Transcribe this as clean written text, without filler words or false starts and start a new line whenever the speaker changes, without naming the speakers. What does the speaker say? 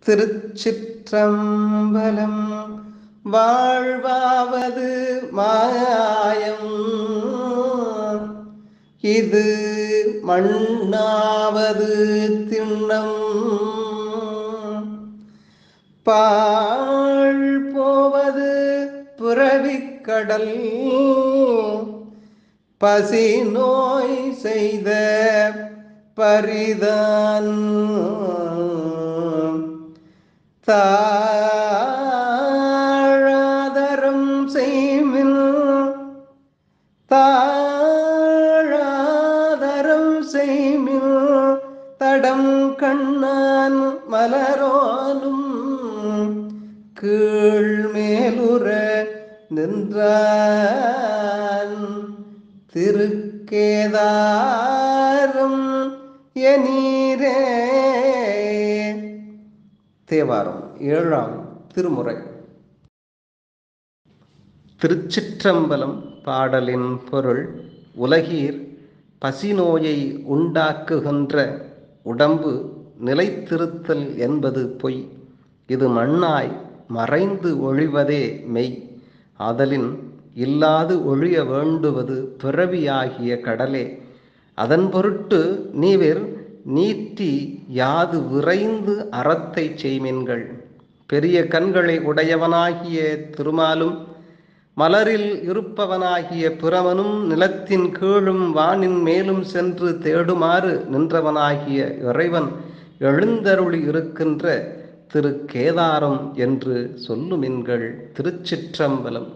திருச்சிற்றம்பலம். வாழ்வாவது மாயம், இது மண்ணாவது திண்ணம். பாழ் போவது புரவிக்கடல், பசி நோய் செய்த பரிதான். தாழாதரம் செய்மின், தாழாதரம் செய்மின், தடம் கண்ணான் மலரோனும் கீழ்மேலுற நின்றான். திருக்கேதாரம் எனீரே. தேவாரம் 7ஆம் திருமுறை. திருச்சிற்றம்பலம் பாடலின் பொருள். உலகீர் பசிநோயை உண்டாக்குகின்ற உடம்பு நிலைத்திருத்தல் என்பது பொய். இது மண்ணாய் மறைந்து ஒழிவதே மெய். ஆதலின் இல்லாது ஒழிய வேண்டுவது பிறவியாகிய கடலே. அதன் பொருட்டு நீவிர் நீட்டி யாது விரைந்து அறத்தை செய்மின்கள். பெரிய கண்களை உடையவனாகிய திருமாலும் மலரில் இருப்பவனாகிய பிரமனும் நிலத்தின் கீழும் வானின் மேலும் சென்று தேடுமாறு நின்றவனாகிய இறைவன் எழுந்தருளி இருக்கின்ற திரு கேதாரம் என்று சொல்லுமின்கள். திருச்சிற்றம்பலம்.